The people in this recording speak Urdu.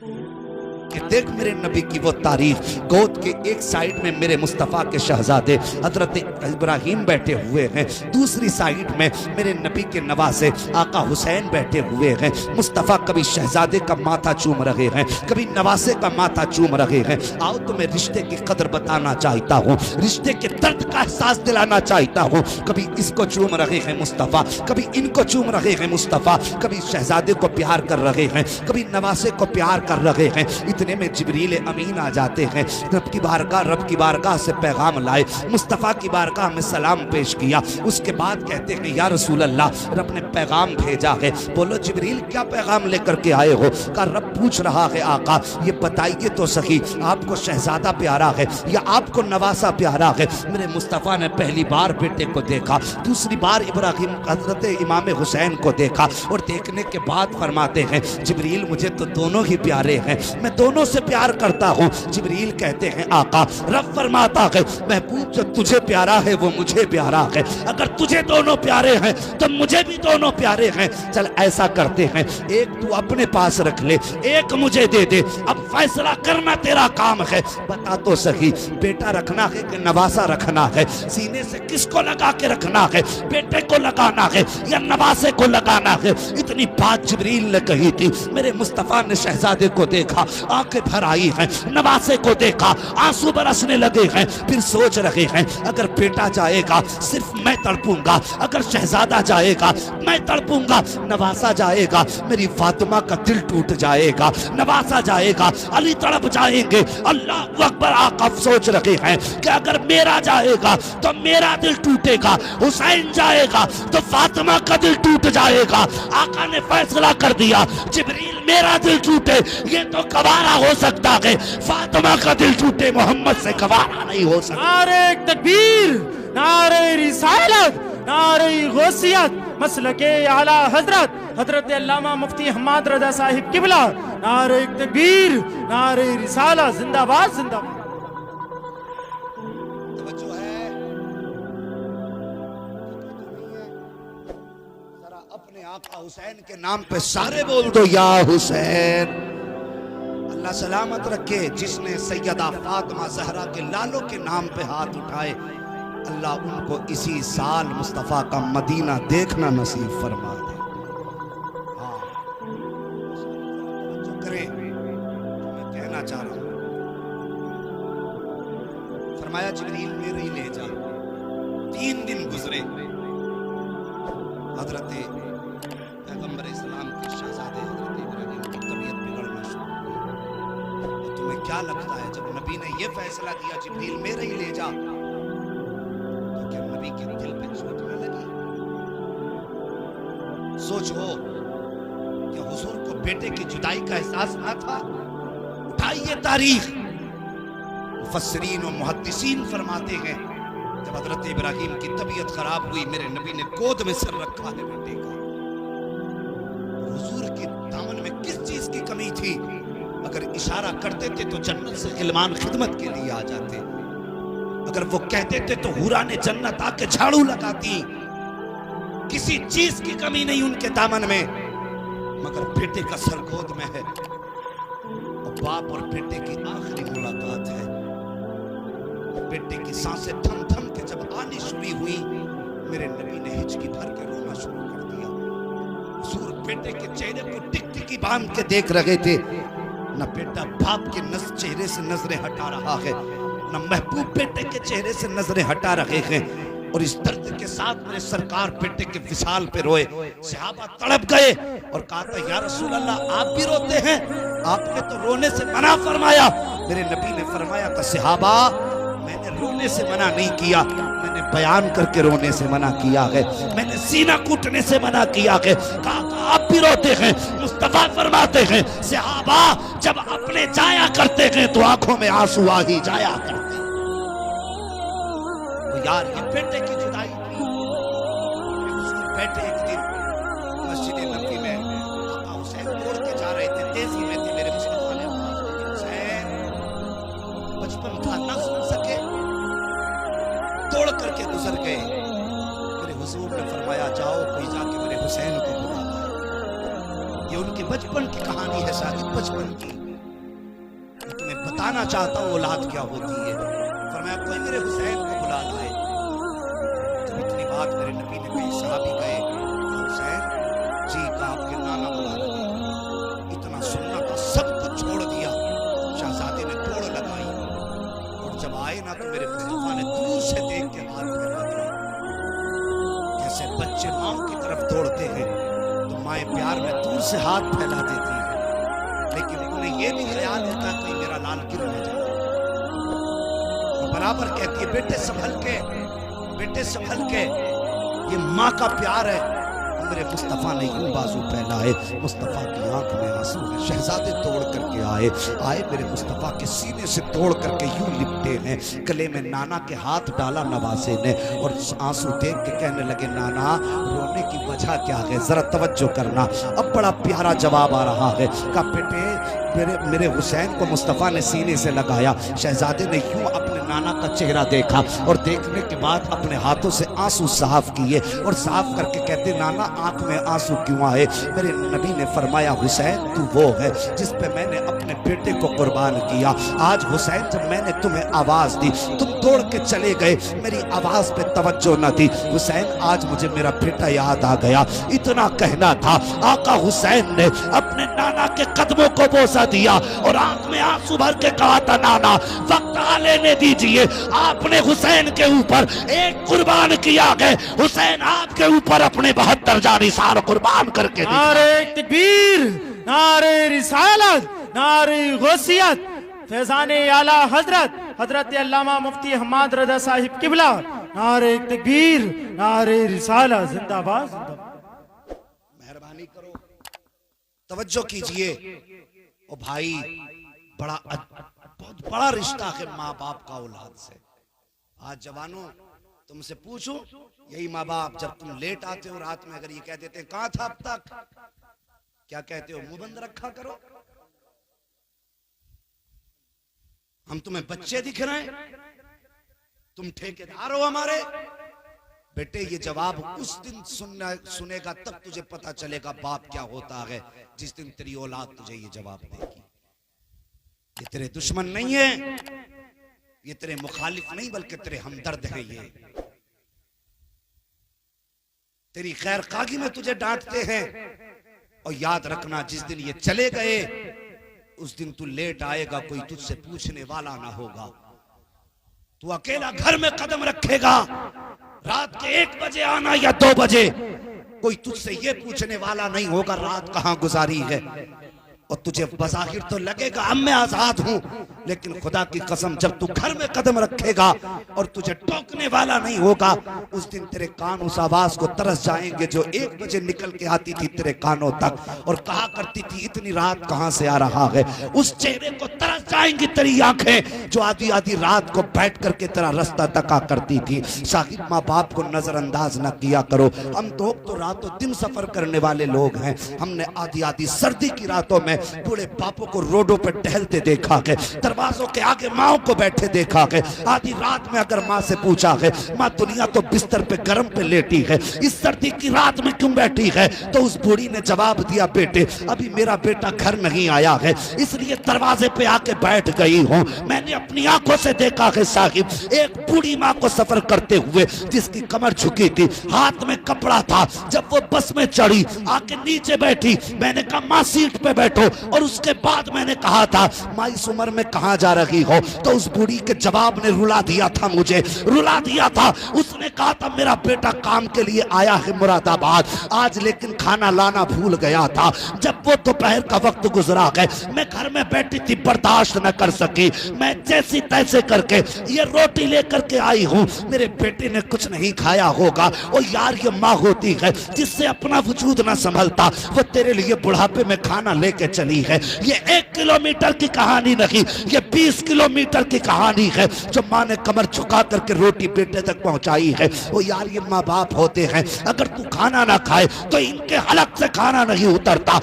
کہ دیکھ میرے نبی کی وہ تاریخ، گود کے ایک سائیڈ میں میرے مصطفیٰ کے شہزادے حضرت ابراہیم بیٹھے ہوئے ہیں، دوسری سائیڈ میں میرے نبی کے نواسے آقا حسین بیٹھے ہوئے ہیں۔ مصطفیٰ کبھی شہزادے کا ماتھا چوم رہے ہیں، کبھی نواسے کا ماتھا چوم رہے ہیں۔ آؤ تمہیں رشتے کی قدر بتانا چاہتا ہوں، رشتے کے درد کا احساس دلانا چاہتا ہوں۔ کبھی اس کو چوم رہے ہیں مصطفیٰ، کبھی ان کو چوم رہے ہیں مصطفیٰ، کبھی شہزادے کو پیار کر رہے ہیں، کبھی نواسے کو پیار کر رہے ہیں۔ اتنے میں جبریل امین آ جاتے ہیں، رب کی بارگاہ سے پیغام لائے، مصطفیٰ کی بارگاہ میں سلام پیش کیا۔ اس کے بعد کہتے ہیں یا رسول اللہ، رب نے پیغام بھیجا ہے۔ بولو جبریل کیا پیغام لے کر کے آئے ہو؟ کہا رب پوچھ رہا ہے آقا یہ بتائیے تو سخی، آپ کو شہزادہ پیارا ہے یا آپ کو نواسا پیارا ہے؟ میرے مصطفیٰ نے پہلی بار بیٹے کو دیکھا، دوسری بار ابراہیم حضرت امام حسین کو دیکھا، اور دیکھنے کے بعد فرماتے ہیں جبریل مجھے تو دونوں ہی پیارے ہیں، میں دونوں سے پیار کرتا ہوں۔ جبریل کہتے ہیں آقا، رب فرماتا ہے محبوب جو تجھے پیارا ہے وہ مجھے پیارا ہے، اگر تجھے دونوں پیارے ہیں تو مجھے بھی دونوں پیارے ہیں۔ چل ایسا کرتے ہیں، ایک تو اپنے پاس رکھ لے، ایک مجھے دے دے، اب فیصلہ کرنا تیرا کام ہے۔ بتا تو سہی بیٹا رکھنا ہے کہ نواسا رکھنا ہے؟ سینے سے کس کو لگا کے رکھنا ہے؟ بیٹے کو لگانا ہے یا نواسے کو لگانا ہے؟ اتنی بات جبریل نے کہی تھی۔ میرے مصطفیٰ نے شہزادے کو دیکھا، آنکھیں بھر آئی ہیں، نواسے کو دیکھا، آنسو برسنے لگے ہیں، پھر سوچ رہے ہیں اگر بیٹا جائے گا صرف میں تڑپوں گا، اگر شہزادہ جائے گا میں تڑپوں گا، نواسا جائے گا میری فاطمہ کا دل ٹوٹ جائے گا، نواسا جائے گا علی تڑپ جائیں گے۔ اللہ اکبر، آقا سوچ رہے ہیں کہ اگر میرا جائے گا تو میرا دل ٹوٹے گا، حسین جائے گا تو فاطمہ کا دل ٹوٹ جائے گا۔ آقا نے فیصلہ کر دیا جبریل میرا دل ٹوٹے یہ تو گوارا ہو سکتا ہے، فاطمہ کا دل ٹوٹے محمد سے گوارا نہیں ہو سکتا۔ نعرہ تکبیر، نعرہ رسالت، نعرہ غوثیت، مسلک اعلیٰ حضرت علامہ مفتی حماد رضا صاحب قبلہ، نعرہ تکبیر، نعرہ رسالت، زندہ باد زندہ باد۔ توجہ ہے ذرا اپنے آقا حسین کے نام پہ سارے بول دو یا حسین۔ اللہ سلامت رکھے جس نے سیدہ فاطمہ زہرا کے لالوں کے نام پہ ہاتھ اٹھائے، اللہ ان کو اسی سال مصطفیٰ کا مدینہ دیکھنا نصیب فرما دے۔ ہاں جو کریں میں کہنا چاہ رہا ہوں، فرمایا جبریل میرے ہی لے جا۔ 3 دن گزرے، حضرت پیغمبر اسلام کے شہزادے حضرت ابراہیم کی طبیعت بگڑنا شروع ہوئی۔ تمہیں کیا لگتا ہے جب نبی نے یہ فیصلہ کیا جبریل میرے ہی لے جا، تو کیا نبی کے دل پہ چوٹ نہ لگی؟ سوچو کہ حضور کو بیٹے کی جدائی کا احساس نہ تھا؟ اٹھائیے تاریخ، مفسرین و محدثین فرماتے ہیں جب حضرت ابراہیم کی طبیعت خراب ہوئی میرے نبی نے گود میں سر رکھا ہے بیٹے کا۔ حضور کے دامن میں کس چیز کی کمی تھی؟ اگر اشارہ کرتے تھے تو جنت سے غلمان خدمت کے لیے آ جاتے، اگر وہ کہتے تھے تو حوران جنت آ کے جھاڑو لگاتی۔ کسی چیز کی کمی نہیں ان کے دامن میں، مگر بیٹے کا سر گود میں ہے، اور باپ اور بیٹے کی آخری ملاقات ہے۔ بیٹے کی سانسیں تھم تھم کے جب آنی شروع ہوئی، میرے نبی نے ہچکی بھر کے رونا شروع کر دیا۔ حضور بیٹے کے چہرے کو ٹک ٹکی باندھ کے دیکھ رہے تھے، نہ بیٹا باپ کے چہرے سے نظریں ہٹا رہا ہے، نہ محبوب بیٹے کے چہرے سے نظریں ہٹا رہے ہیں، اور اس درد کے ساتھ میرے سرکار بیٹے کے وصال پہ روئے۔ صحابہ تڑپ گئے اور کہا تھا یا رسول اللہ آپ بھی روتے ہیں؟ آپ نے تو رونے سے منع فرمایا۔ میرے نبی نے فرمایا تھا صحابہ میں نے رونے سے منع نہیں کیا، میں نے بیان کر کے رونے سے منع کیا ہے، میں نے سینہ کوٹنے سے منع کیا ہے۔ کہا آپ بھی روتے ہیں؟ مصطفیٰ فرماتے ہیں صحابہ جب اپنے جایا کرتے ہیں تو آنکھوں میں آنسو آ ہی جایا کرتے ہیں۔ تو یار یہ بیٹے کی جدائی تھی۔ حضور بیٹھے ایک دن مسجد نبوی میں، آقا حسین دوڑ کے جا رہے تھے، تیزی میں تھے، میرے مصطفیٰ نے آواز دی حسین، بچپن تھا نہ سن سکے، دوڑ کر کے گزر گئے۔ میرے حضور نے فرمایا جاؤ کوئی جا کے میرے حسین کو بلا لائے۔ یہ ان کے بچپن کی کہانی ہے، شاید بچپن کی۔ بتانا چاہتا ہوں اولاد کیا ہوتی ہے۔ فرمایا کوئی میرے حسین کو بلا لائے۔ جب اتنی بات میرے نبی نے کہی، صحابی گئے، حسین جی کا آپ کے نانا بلا رہے ہیں۔ اتنا سننا تھا، سب کچھ چھوڑ دیا، شہزادے نے دوڑ لگائی، اور جب آئے نا تو میرے مصطفیٰ نے دور سے دیکھ کے ہاتھ پھیلا دیے، جیسے بچے ماں کی طرف دوڑتے ہیں تو مائیں پیار میں دور سے ہاتھ پھیلا دیتی ہیں، لیکن انہیں یہ بھی خیال ہوتا ہے کہ میرا لال گر نہ جائے۔ وہ برابر کہتی ہے بیٹے سنبھل کے، بیٹے سنبھل کے، یہ ماں کا پیار ہے۔ میرے مصطفیٰ نے یوں بازو پھیلائے، مصطفیٰ کی آنکھ میں آنسو ہے، شہزادے توڑ کر کے آئے میرے مصطفیٰ کے سینے سے توڑ کر کے یوں لپٹے ہیں، گلے میں نانا کے ہاتھ ڈالا نواسے نے، اور آنسو دیکھ کے کہنے لگے نانا رونے کی وجہ کیا ہے، ذرا توجہ کرنا۔ اب بڑا پیارا جواب آ رہا ہے، کہا بیٹے میرے حسین کو مصطفیٰ نے سینے سے لگایا۔ شہزادے نے یوں اپنے نانا کا چہرہ دیکھا، اور دیکھنے کے بعد اپنے ہاتھوں سے آنسو صاف کیے، اور صاف کر کے کہتے نانا آنکھ میں آنسو کیوں آئے؟ میرے نبی نے فرمایا حسین تو وہ ہے جس پہ میں نے اپنے بیٹے کو قربان کیا۔ آج حسین جب میں نے تمہیں آواز دی تم دوڑ کے چلے گئے، میری آواز پہ توجہ نہ دی، حسین آج مجھے میرا بیٹا یاد آ گیا۔ اتنا کہنا تھا، آقا حسین نے اپنے نانا کے قدموں کو بوسہ دیا اور آنکھ میں آنسو بھر کے کہا تھا نانا وقت آ لینے دیجئے، آپ نے حسین کے اوپر ایک قربان کیا گئے، حسین آپ کے اوپر اپنے 72 جانثار قربان کر کے دکھا۔ نعرہ تکبیر، نعرہ رسالت، نعرہ غوثیت، فیضان اعلیٰ حضرت علامہ مفتی حماد رضا صاحب قبلہ، نعرہ تکبیر، نعرہ رسالت، زندہ باد۔ مہربانی کرو توجہ کیجئے۔ او بھائی بہت بڑا رشتہ ہے ماں باپ کا اولاد سے۔ آج جوانوں تم سے پوچھو، یہی ماں باپ جب تم لیٹ آتے ہو رات میں اگر یہ کہہ دیتے ہیں کہاں تھا اب تک، کیا کہتے ہو؟ منہ بند رکھا کرو، ہم تمہیں بچے دکھ رہے ہیں، تم ٹھیکیدار ہو ہمارے؟ بیٹے یہ جواب اس دن سنے گا تب تجھے پتا چلے گا باپ کیا ہوتا ہے، جس دن تیری اولاد تجھے یہ جواب دے گی۔ یہ تیرے دشمن نہیں ہے، یہ تیرے مخالف نہیں بلکہ تیرے ہمدرد ہیں، یہ تیری خیر خواہی میں تجھے ڈانٹتے ہیں۔ اور یاد رکھنا جس دن یہ چلے گئے اس دن تو لیٹ آئے گا، کوئی تجھ سے پوچھنے والا نہ ہوگا، تو اکیلا گھر میں قدم رکھے گا، رات کے 1 بجے آنا یا 2 بجے، کوئی تجھ سے یہ پوچھنے والا نہیں ہوگا رات کہاں گزاری ہے۔ اور تجھے بظاہر تو لگے گا اب میں آزاد ہوں، لیکن خدا کی قسم جب تو گھر میں قدم رکھے گا اور تجھے ٹوکنے والا نہیں ہوگا، اس دن تیرے کان اس آواز کو ترس جائیں گے جو 1 بجے نکل کے آتی تھی تیرے کانوں تک اور کہا کرتی تھی اتنی رات کہاں سے آ رہا ہے۔ اس چہرے کو ترس جائیں گی تیری آنکھیں جو آدھی آدھی رات کو بیٹھ کر کے تیرا رستہ تکا کرتی تھی۔ صاحب ماں باپ کو نظر انداز نہ کیا کرو۔ ہم تو رات و دن سفر کرنے والے لوگ ہیں، ہم نے آدھی آدھی سردی کی راتوں میں بوڑھے باپوں کو روڈوں پہ ٹہلتے دیکھا ہے، دروازوں کے آگے ماں کو بیٹھے دیکھا ہے۔ آدھی رات میں اگر ماں سے پوچھا ہے ماں دنیا تو بستر پہ گرم پہ لیٹی ہے، اس سردی کی رات میں کیوں بیٹھی ہے؟ تو اس بوڑھی نے جواب دیا بیٹے ابھی میرا بیٹا گھر نہیں آیا ہے اس لیے دروازے پہ آ کے بیٹھ گئی ہوں۔ میں نے اپنی آنکھوں سے دیکھا ہے صاحب ایک بوڑھی ماں کو سفر کرتے ہوئے جس کی کمر جھکی تھی، ہاتھ میں کپڑا تھا، جب وہ بس میں چڑھی آ کے نیچے بیٹھی، میں نے کہا ماں سیٹ پہ بیٹھو، اور اس کے بعد میں نے کہا تھا ماں اس عمر میں کہاں جا رہی ہو؟ تو اس بوڑھی کے جواب نے رلا دیا تھا، مجھے رلا دیا تھا۔ اس نے کہا تھا میرا بیٹا کام کے لیے آیا ہے مراد آباد، آج لیکن کھانا لانا بھول گیا تھا۔ جب وہ دوپہر کا وقت گزرا ہے میں گھر میں بیٹھی تھی، برداشت نہ کر سکی، میں جیسی تیسے کر کے یہ روٹی لے کر کے آئی ہوں۔ میرے بیٹے نے کچھ نہیں کھایا ہوگا، اور یار یہ ماں ہوتی ہے جس سے اپنا وجود نہ سنبھلتا، وہ تیرے لیے بڑھاپے میں کھانا لے کے چلی ہے۔ یہ 1 کلومیٹر کی کہانی نہیں، یہ 20 کلومیٹر کی کہانی ہے جو ماں نے کمر جھکا کر کے روٹی بیٹے تک پہنچائی ہے۔ وہ یار یہ ماں باپ ہوتے ہیں، اگر تو کھانا نہ کھائے تو ان کے حلق سے کھانا نہیں اترتا۔